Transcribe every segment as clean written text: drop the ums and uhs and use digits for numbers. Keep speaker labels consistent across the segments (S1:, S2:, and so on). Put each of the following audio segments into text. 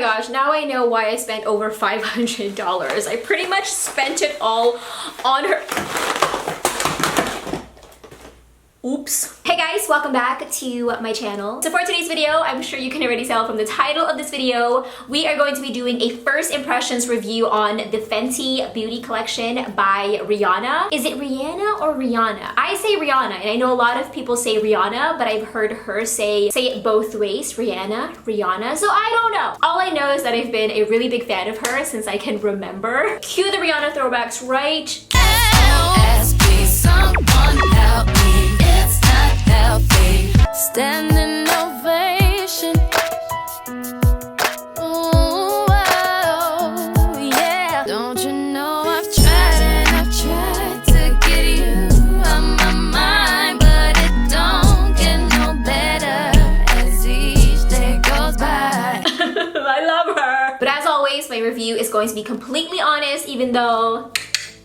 S1: gosh, now I know why I spent over $500. I pretty much spent it all on her. Oops. Hey guys, welcome back to my channel. So for today's video, I'm sure you can already tell from the title of this video, we are going to be doing a first impressions review on the Fenty Beauty collection by Rihanna. Is it Rihanna or Rihanna? I say Rihanna, and I know a lot of people say Rihanna, but I've heard her say it both ways, Rihanna, so I don't know. All I know is that I've been a really big fan of her since I can remember. Cue the Rihanna throwbacks right.
S2: Someone help me. It's not healthy. Standing ovation. Ooh, oh, yeah. Don't you know I've tried and I've tried to get you on my mind, but it don't get no better as each day goes by.
S1: I love her. But as always, my review is going to be completely honest, even though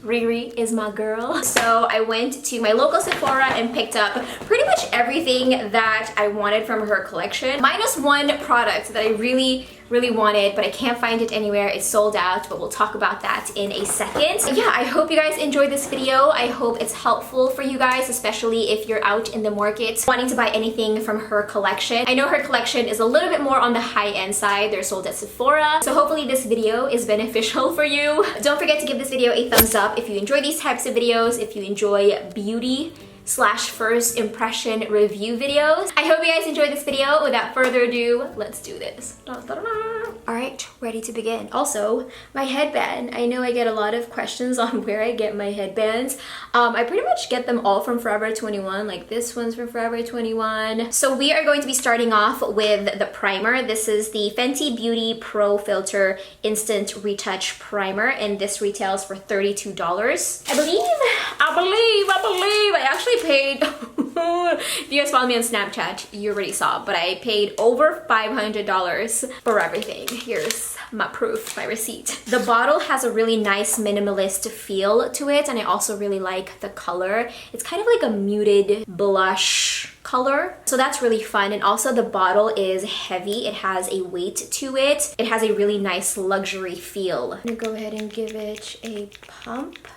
S1: Riri is my girl. So I went to my local Sephora and picked up pretty much everything that I wanted from her collection. Minus one product that I really wanted, but I can't find it anywhere. It's sold out, but we'll talk about that in a second. So yeah, I hope you guys enjoyed this video. I hope it's helpful for you guys, especially if you're out in the market wanting to buy anything from her collection. I know her collection is a little bit more on the high-end side. They're sold at Sephora. So hopefully this video is beneficial for you. Don't forget to give this video a thumbs up if you enjoy these types of videos, if you enjoy beauty / first impression review videos. I hope you guys enjoyed this video. Without further ado, let's do this. All right, ready to begin. Also, my headband. I know I get a lot of questions on where I get my headbands. I pretty much get them all from Forever 21. Like this one's from Forever 21. So we are going to be starting off with the primer. This is the Fenty Beauty Pro Filter Instant Retouch Primer, and this retails for $32. I actually paid, if you guys follow me on Snapchat, you already saw, but I paid over $500 for everything. Here's my proof, my receipt. The bottle has a really nice minimalist feel to it, and I also really like the color. It's kind of like a muted blush color, so that's really fun. And also the bottle is heavy. It has a weight to it. It has a really nice luxury feel. I'm gonna go ahead and give it a pump.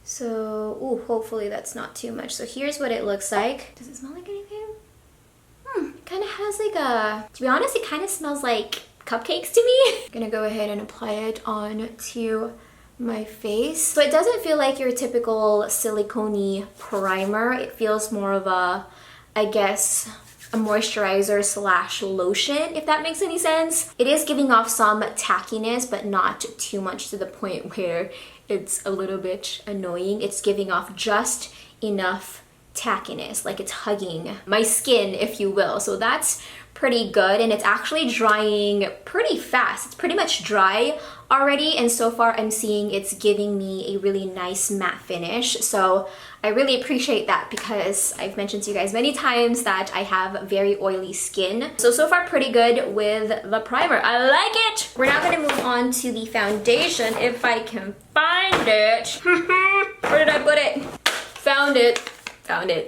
S1: So, ooh, hopefully that's not too much. So here's what it looks like. Does it smell like anything? It kind of has like a, to be honest, it kind of smells like cupcakes to me. I'm gonna go ahead and apply it on to my face. So it doesn't feel like your typical silicone-y primer. It feels more of a, I guess, a moisturizer / lotion, if that makes any sense. It is giving off some tackiness, but not too much to the point where it's a little bit annoying. It's giving off just enough tackiness, like it's hugging my skin, if you will. So that's pretty good, and it's actually drying pretty fast. It's pretty much dry already, and so far I'm seeing it's giving me a really nice matte finish. So I really appreciate that because I've mentioned to you guys many times that I have very oily skin. So far pretty good with the primer. I like it! We're now gonna move on to the foundation, if I can find it. Where did I put it? Found it.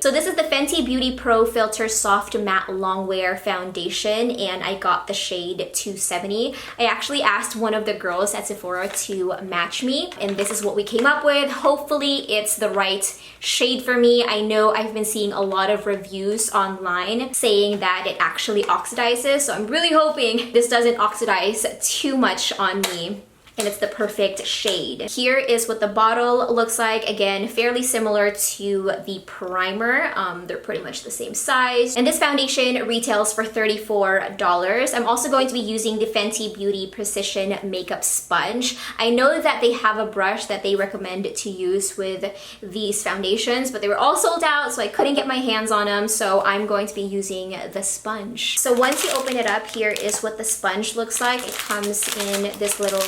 S1: So this is the Fenty Beauty Pro Filter Soft Matte Longwear Foundation, and I got the shade 270. I actually asked one of the girls at Sephora to match me, and this is what we came up with. Hopefully it's the right shade for me. I know I've been seeing a lot of reviews online saying that it actually oxidizes, so I'm really hoping this doesn't oxidize too much on me and it's the perfect shade. Here is what the bottle looks like. Again, fairly similar to the primer. They're pretty much the same size. And this foundation retails for $34. I'm also going to be using the Fenty Beauty Precision Makeup Sponge. I know that they have a brush that they recommend to use with these foundations, but they were all sold out, so I couldn't get my hands on them, so I'm going to be using the sponge. So once you open it up, here is what the sponge looks like. It comes in this little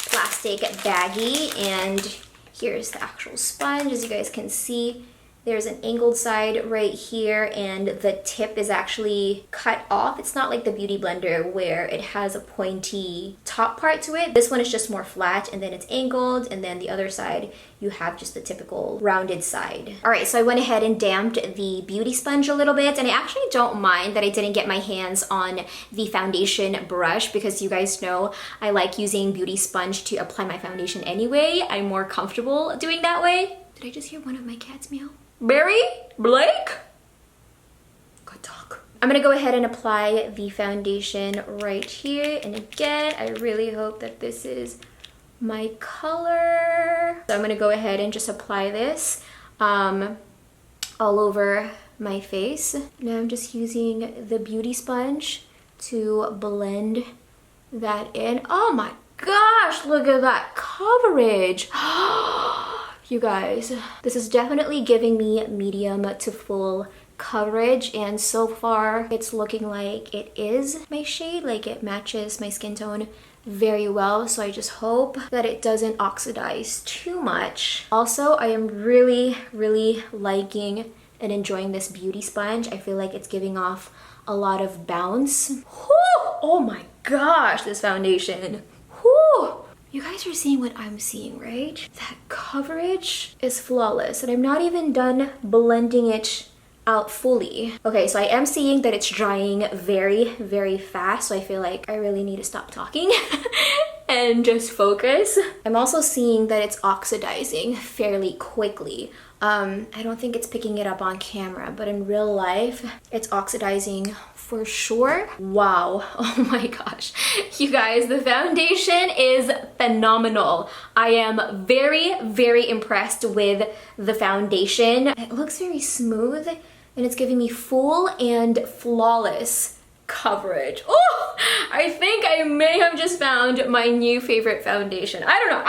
S1: plastic baggie, and here's the actual sponge. As you guys can see, There's an angled side right here, and the tip is actually cut off. It's not like the Beauty Blender where it has a pointy top part to it. This one is just more flat, and then it's angled, and then the other side you have just the typical rounded side. All right, so I went ahead and damped the beauty sponge a little bit, and I actually don't mind that I didn't get my hands on the foundation brush because you guys know I like using beauty sponge to apply my foundation anyway. I'm more comfortable doing that way. Did I just hear one of my cats meow? Barry? Blake? Good dog. I'm gonna go ahead and apply the foundation right here, and again, I really hope that this is my color. So I'm gonna go ahead and just apply this all over my face. Now I'm just using the beauty sponge to blend that in. Oh my gosh, look at that coverage. You guys, this is definitely giving me medium to full coverage, and so far it's looking like it is my shade, like it matches my skin tone very well. So I just hope that it doesn't oxidize too much. Also, I am really liking and enjoying this beauty sponge. I feel like it's giving off a lot of bounce. Whew! Oh my gosh, this foundation. Whew! You guys are seeing what I'm seeing, right? That coverage is flawless, and I'm not even done blending it out fully. Okay, so I am seeing that it's drying very fast, so I feel like I really need to stop talking and just focus. I'm also seeing that it's oxidizing fairly quickly. I don't think it's picking it up on camera, but in real life, it's oxidizing for sure. Wow, oh my gosh. You guys, the foundation is phenomenal. I am very impressed with the foundation. It looks very smooth, and it's giving me full and flawless coverage. Oh, I think I may have just found my new favorite foundation. I don't know.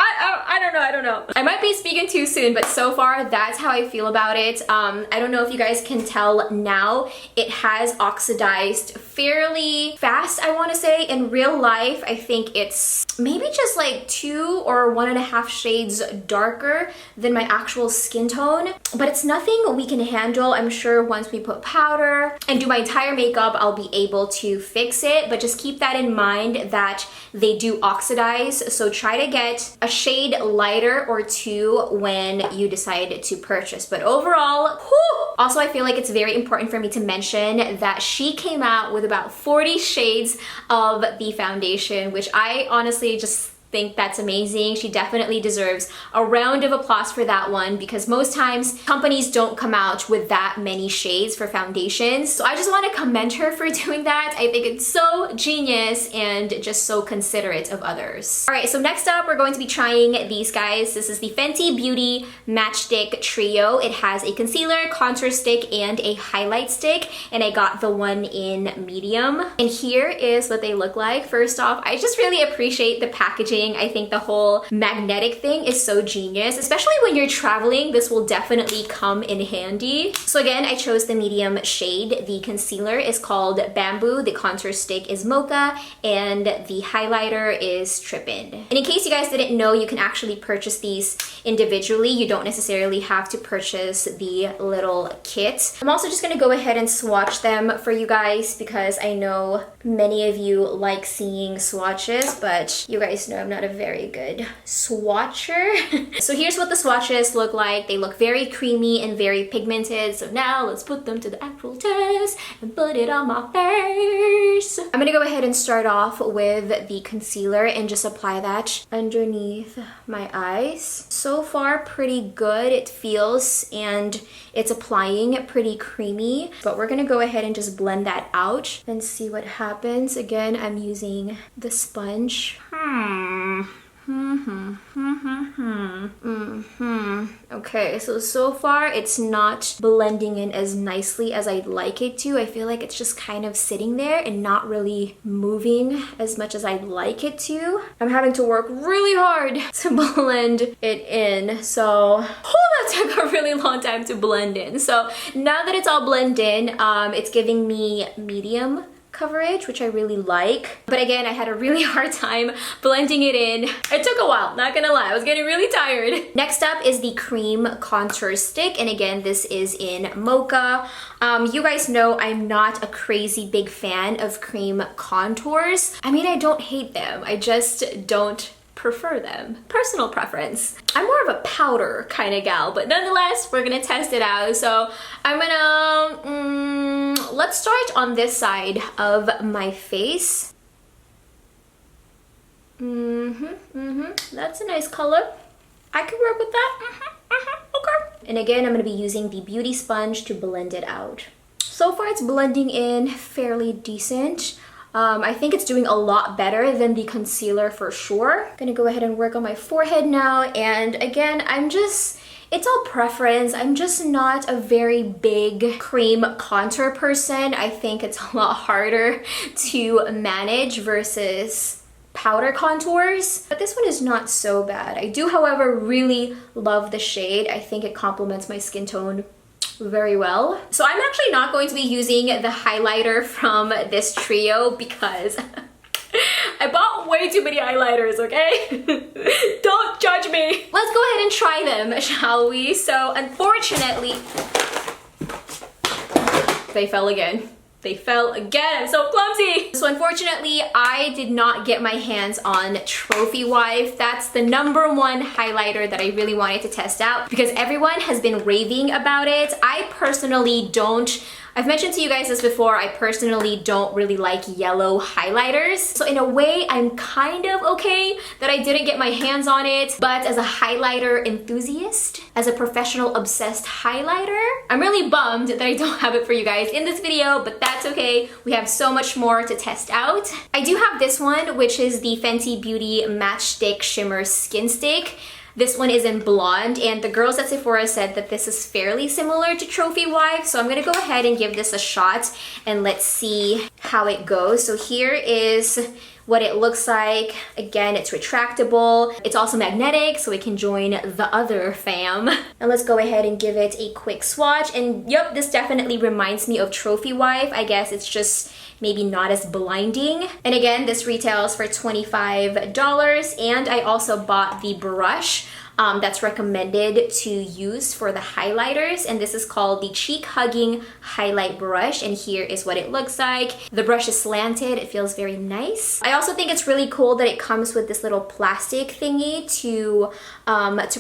S1: I don't know. I might be speaking too soon, but so far that's how I feel about it. I don't know if you guys can tell now. It has oxidized fairly fast, I want to say. In real life, I think it's maybe just like 2 or 1.5 shades darker than my actual skin tone, but it's nothing we can handle. I'm sure once we put powder and do my entire makeup, I'll be able to fix it, but just keep that in mind that they do oxidize. So try to get a shade lighter or 2 when you decide to purchase. But overall, whew! Also, I feel like it's very important for me to mention that she came out with about 40 shades of the foundation, which I honestly just think that's amazing. She definitely deserves a round of applause for that one, because most times companies don't come out with that many shades for foundations. So I just want to commend her for doing that. I think it's so genius and just so considerate of others. All right, so next up we're going to be trying these guys. This is the Fenty Beauty Matchstick Trio. It has a concealer, contour stick, and a highlight stick, and I got the one in medium. And here is what they look like. First off, I just really appreciate the packaging. I think the whole magnetic thing is so genius, especially when you're traveling. This will definitely come in handy. So again, I chose the medium shade. The concealer is called Bamboo, the contour stick is Mocha, and the highlighter is Trippin'. And in case you guys didn't know, you can actually purchase these individually. You don't necessarily have to purchase the little kit. I'm also just gonna go ahead and swatch them for you guys because I know many of you like seeing swatches, but you guys know I'm not a very good swatcher. So here's what the swatches look like. They look very creamy and very pigmented. So now let's put them to the actual test and put it on my face. I'm gonna go ahead and start off with the concealer and just apply that underneath my eyes. So far, pretty good. It feels and it's applying pretty creamy, but we're gonna go ahead and just blend that out and see what happens. Again, I'm using the sponge. Okay, so far it's not blending in as nicely as I'd like it to. I feel like it's just kind of sitting there and not really moving as much as I'd like it to. I'm having to work really hard to blend it in. So, that took a really long time to blend in. So now that it's all blended in, it's giving me medium coverage, which I really like. But again, I had a really hard time blending it in. It took a while, not gonna lie. I was getting really tired. Next up is the cream contour stick. And again, this is in Mocha. You guys know I'm not a crazy big fan of cream contours. I mean, I don't hate them. I just don't prefer them. Personal preference. I'm more of a powder kind of gal, but nonetheless, we're gonna test it out. So I'm gonna, let's start on this side of my face. That's a nice color. I can work with that. Okay. And again, I'm gonna be using the beauty sponge to blend it out. So far, it's blending in fairly decent. I think it's doing a lot better than the concealer for sure. Gonna go ahead and work on my forehead now. And again, it's all preference. I'm just not a very big cream contour person. I think it's a lot harder to manage versus powder contours. But this one is not so bad. I do, however, really love the shade. I think it complements my skin tone very well. So I'm actually not going to be using the highlighter from this trio because I bought way too many highlighters, okay? Don't judge me. Let's go ahead and try them, shall we? So unfortunately, they fell again. They fell again. I'm so clumsy. So unfortunately, I did not get my hands on Trophy Wife. That's the #1 highlighter that I really wanted to test out because everyone has been raving about it. I personally don't. I've mentioned to you guys this before, I personally don't really like yellow highlighters. So in a way, I'm kind of okay that I didn't get my hands on it. But as a highlighter enthusiast, as a professional obsessed highlighter, I'm really bummed that I don't have it for you guys in this video, but that's okay. We have so much more to test out. I do have this one, which is the Fenty Beauty Matchstick Shimmer Skin Stick. This one is in blonde, and the girls at Sephora said that this is fairly similar to Trophy Wife, so I'm gonna go ahead and give this a shot and let's see how it goes. So here is what it looks like. Again, it's retractable. It's also magnetic, so it can join the other fam. And let's go ahead and give it a quick swatch. And yep, this definitely reminds me of Trophy Wife. I guess it's just maybe not as blinding. And again, this retails for $25. And I also bought the brush that's recommended to use for the highlighters, and this is called the Cheek Hugging Highlight Brush, and here is what it looks like. The brush is slanted. It feels very nice. I also think it's really cool that it comes with this little plastic thingy to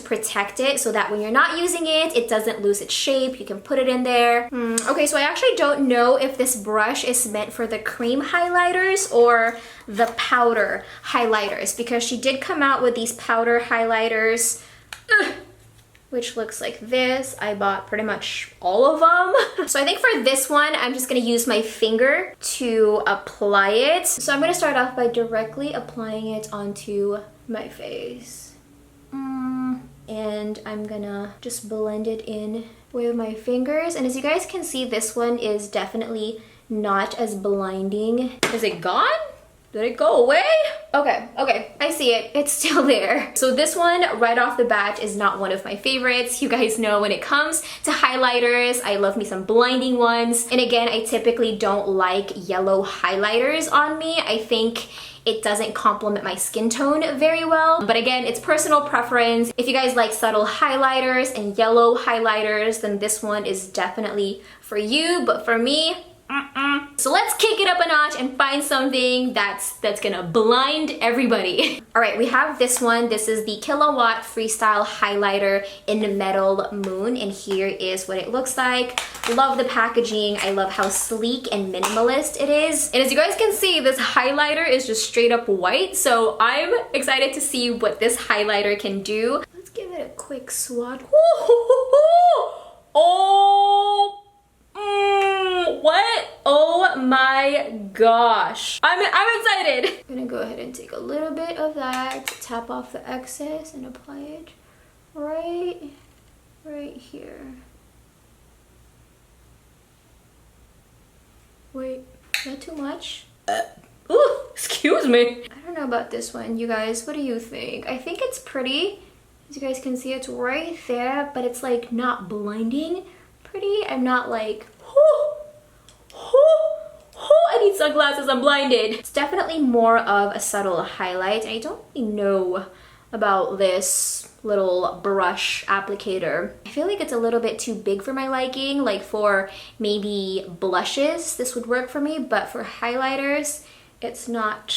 S1: protect it so that when you're not using it, it doesn't lose its shape. You can put it in there. Okay, so I actually don't know if this brush is meant for the cream highlighters or the powder highlighters, because she did come out with these powder highlighters, which looks like this. I bought pretty much all of them. So I think for this one, I'm just gonna use my finger to apply it. So I'm gonna start off by directly applying it onto my face. And I'm gonna just blend it in with my fingers. And as you guys can see, this one is definitely not as blinding. Is it gone? Did it go away? Okay, I see it. It's still there. So this one right off the bat is not one of my favorites. You guys know when it comes to highlighters, I love me some blinding ones. And again, I typically don't like yellow highlighters on me. I think it doesn't complement my skin tone very well. But again, it's personal preference. If you guys like subtle highlighters and yellow highlighters, then this one is definitely for you. But for me, so let's kick it up a notch and find something that's gonna blind everybody. All right, we have this one. This is the Kilowatt Freestyle Highlighter in Metal Moon, and here is what it looks like. Love the packaging. I love how sleek and minimalist it is. And as you guys can see, this highlighter is just straight up white, so I'm excited to see what this highlighter can do. Let's give it a quick swatch. Oh! What? Oh my gosh. I'm excited. I'm gonna go ahead and take a little bit of that, tap off the excess and apply it right here. Wait, not too much? Ooh, excuse me. I don't know about this one, you guys. What do you think? I think it's pretty. As you guys can see, it's right there, but it's like not blinding pretty. I'm not like, I need sunglasses, I'm blinded. It's definitely more of a subtle highlight. I don't really know about this little brush applicator. I feel like it's a little bit too big for my liking. Like for maybe blushes, this would work for me, but for highlighters, it's not,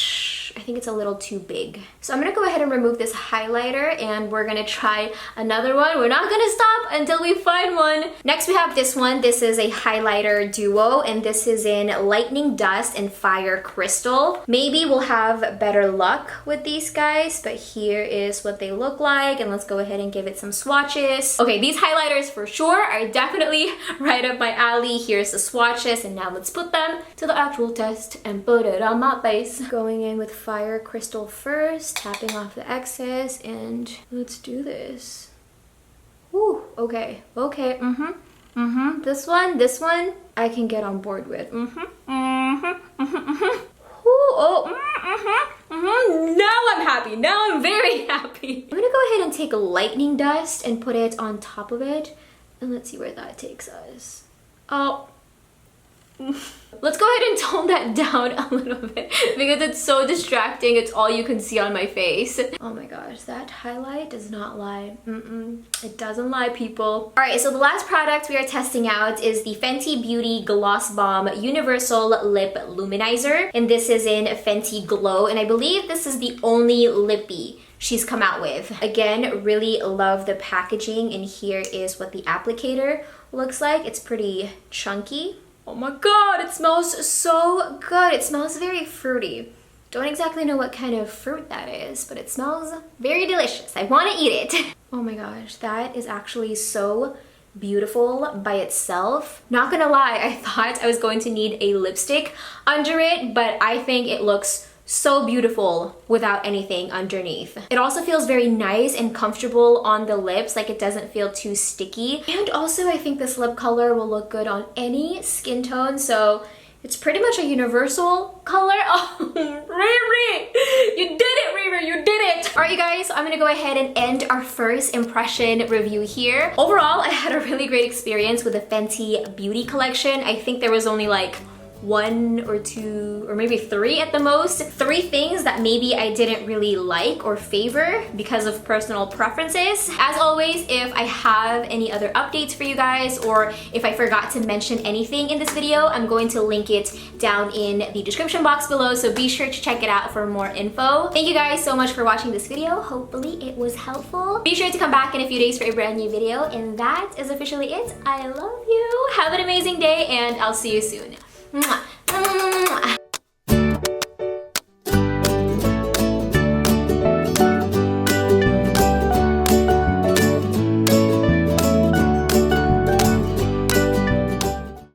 S1: I think it's a little too big. So I'm gonna go ahead and remove this highlighter and we're gonna try another one. We're not gonna stop until we find one. Next we have this one. This is a highlighter duo and this is in Lightning Dust and Fire Crystal. Maybe we'll have better luck with these guys, but here is what they look like and let's go ahead and give it some swatches. Okay, these highlighters for sure are definitely right up my alley. Here's the swatches and now let's put them to the actual test and put it on my face. Going in with Fire Crystal first, tapping off the excess, and let's do this. Ooh, okay, this one, I can get on board with. Ooh, now I'm happy, now I'm very happy. I'm gonna go ahead and take a Lightning Dust and put it on top of it, and let's see where that takes us. Oh. Let's go ahead and tone that down a little bit because it's so distracting. It's all you can see on my face. Oh my gosh, that highlight does not lie. It doesn't lie, people. All right, so the last product we are testing out is the Fenty Beauty Gloss Balm Universal Lip Luminizer. And this is in Fenty Glow. And I believe this is the only lippy she's come out with. Again, really love the packaging. And here is what the applicator looks like. It's pretty chunky. Oh my god, it smells so good. It smells very fruity. Don't exactly know what kind of fruit that is, but it smells very delicious. I want to eat it. Oh my gosh, that is actually so beautiful by itself. Not gonna lie, I thought I was going to need a lipstick under it, but I think it looks so beautiful without anything underneath. It also feels very nice and comfortable on the lips, like it doesn't feel too sticky. And also I think this lip color will look good on any skin tone, so it's pretty much a universal color. Oh, Riri! You did it, Riri! You did it! Alright, you guys, I'm gonna go ahead and end our first impression review here. Overall, I had a really great experience with the Fenty Beauty collection. I think there was only like 1 or 2 or maybe 3 at the most. 3 things that maybe I didn't really like or favor because of personal preferences. As always, if I have any other updates for you guys or if I forgot to mention anything in this video, I'm going to link it down in the description box below, so be sure to check it out for more info. Thank you guys so much for watching this video. Hopefully it was helpful. Be sure to come back in a few days for a brand new video, and that is officially it. I love you. Have an amazing day, and I'll see you soon. Mwah. Mwah.